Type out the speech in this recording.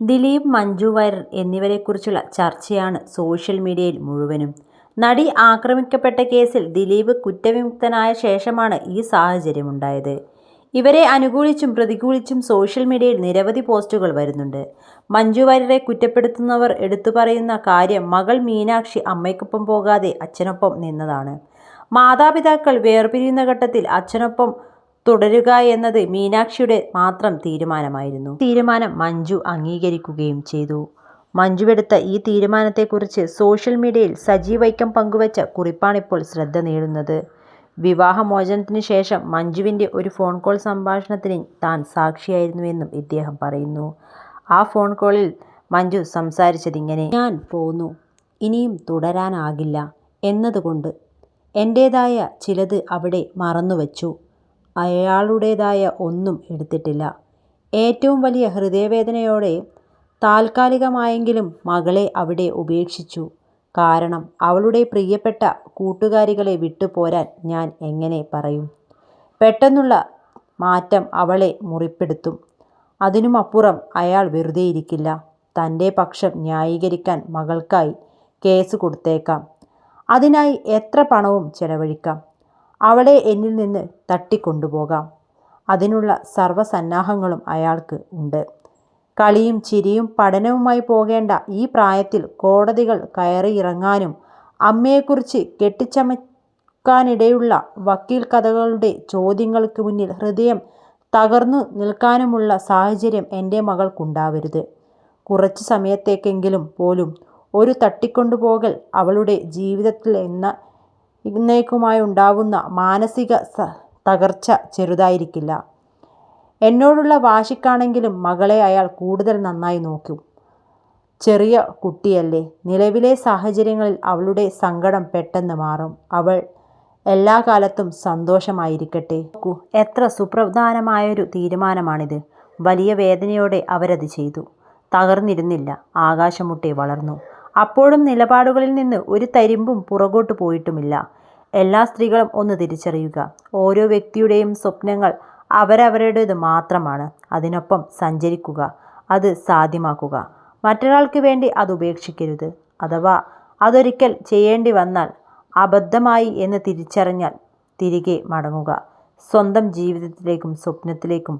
ദിലീപ്, മഞ്ജു വാര്യർ എന്നിവരെക്കുറിച്ചുള്ള ചർച്ചയാണ് സോഷ്യൽ മീഡിയയിൽ മുഴുവനും. നടി ആക്രമിക്കപ്പെട്ട കേസിൽ ദിലീപ് കുറ്റവിമുക്തനായ ശേഷമാണ് ഈ സാഹചര്യമുണ്ടായത്. ഇവരെ അനുകൂലിച്ചും പ്രതികൂലിച്ചും സോഷ്യൽ മീഡിയയിൽ നിരവധി പോസ്റ്റുകൾ വരുന്നുണ്ട്. മഞ്ജു വാര്യരെ കുറ്റപ്പെടുത്തുന്നവർ എടുത്തുപറയുന്ന കാര്യം മകൾ മീനാക്ഷി അമ്മയ്ക്കൊപ്പം പോകാതെ അച്ഛനൊപ്പം നിന്നതാണ്. മാതാപിതാക്കൾ വേർപിരിയുന്ന ഘട്ടത്തിൽ അച്ഛനൊപ്പം തുടരുക എന്നത് മീനാക്ഷിയുടെ മാത്രം തീരുമാനമായിരുന്നു. തീരുമാനം മഞ്ജു അംഗീകരിക്കുകയും ചെയ്തു. മഞ്ജുവെടുത്ത ഈ തീരുമാനത്തെക്കുറിച്ച് സോഷ്യൽ മീഡിയയിൽ സജി വൈക്കം പങ്കുവച്ച കുറിപ്പാണിപ്പോൾ ശ്രദ്ധ നേടുന്നത്. വിവാഹമോചനത്തിന് ശേഷം മഞ്ജുവിൻ്റെ ഒരു ഫോൺ കോൾ സംഭാഷണത്തിന് താൻ സാക്ഷിയായിരുന്നുവെന്നും ഇദ്ദേഹം പറയുന്നു. ആ ഫോൺ കോളിൽ മഞ്ജു സംസാരിച്ചതിങ്ങനെ: "ഞാൻ പോന്നു, ഇനിയും തുടരാനാകില്ല എന്നതുകൊണ്ട് എൻ്റേതായ ചിലത് അവിടെ മറന്നുവച്ചു. അയാളുടേതായ ഒന്നും എടുത്തിട്ടില്ല. ഏറ്റവും വലിയ ഹൃദയവേദനയോടെ താൽക്കാലികമായെങ്കിലും മകളെ അവിടെ ഉപേക്ഷിച്ചു. കാരണം അവളുടെ പ്രിയപ്പെട്ട കൂട്ടുകാരികളെ വിട്ടുപോരാൻ ഞാൻ എങ്ങനെ പറയും? പെട്ടെന്നുള്ള മാറ്റം അവളെ മുറിപ്പെടുത്തും. അതിനുമപ്പുറം അയാൾ വെറുതെയിരിക്കില്ല. തൻ്റെ പക്ഷം ന്യായീകരിക്കാൻ മകൾക്കായി കേസ് കൊടുത്തേക്കാം. അതിനായി എത്ര പണവും ചെലവഴിക്കാം. അവളെ എന്നിൽ നിന്ന് തട്ടിക്കൊണ്ടുപോകാം. അതിനുള്ള സർവ്വസന്നാഹങ്ങളും അയാൾക്ക് ഉണ്ട്. കളിയും ചിരിയും പഠനവുമായി പോകേണ്ട ഈ പ്രായത്തിൽ കോടതികൾ കയറിയിറങ്ങാനും അമ്മയെക്കുറിച്ച് കെട്ടിച്ചമയ്ക്കാനിടയുള്ള വക്കീൽ കഥകളുടെ ചോദ്യങ്ങൾക്ക് മുന്നിൽ ഹൃദയം തകർന്നു നിൽക്കാനുമുള്ള സാഹചര്യം എൻ്റെ മകൾക്കുണ്ടാവരുത്. കുറച്ച് സമയത്തേക്കെങ്കിലും പോലും ഒരു തട്ടിക്കൊണ്ടുപോകൽ അവളുടെ ജീവിതത്തിൽ എന്നേക്കുമായുണ്ടാവുന്ന മാനസിക തകർച്ച ചെറുതായിരിക്കില്ല. എന്നോടുള്ള വാശിക്കാണെങ്കിലും മകളെ അയാൾ കൂടുതൽ നന്നായി നോക്കും. ചെറിയ കുട്ടിയല്ലേ. നിലവിലെ സാഹചര്യങ്ങളിൽ അവളുടെ സങ്കടം പെട്ടെന്ന് മാറും. അവൾ എല്ലാ കാലത്തും സന്തോഷമായിരിക്കട്ടെ." നോക്കൂ, എത്ര സുപ്രധാനമായൊരു തീരുമാനമാണിത്. വലിയ വേദനയോടെ അവരത് ചെയ്തു. തകർന്നിരുന്നില്ല, ആകാശമുട്ടെ വളർന്നു. അപ്പോഴും നിലപാടുകളിൽ നിന്ന് ഒരു തരിമ്പും പുറകോട്ട് പോയിട്ടുമില്ല. എല്ലാ സ്ത്രീകളും ഒന്ന് തിരിച്ചറിയുക: ഓരോ വ്യക്തിയുടെയും സ്വപ്നങ്ങൾ അവരവരുടേത് മാത്രമാണ്. അതിനൊപ്പം സഞ്ചരിക്കുക, അത് സാധ്യമാക്കുക. മറ്റൊരാൾക്ക് വേണ്ടി അത് ഉപേക്ഷിക്കരുത്. അഥവാ അതൊരിക്കൽ ചെയ്യേണ്ടി വന്നാൽ അബദ്ധമായി എന്ന് തിരിച്ചറിഞ്ഞാൽ തിരികെ മടങ്ങുക. സ്വന്തം ജീവിതത്തിലേക്കും സ്വപ്നത്തിലേക്കും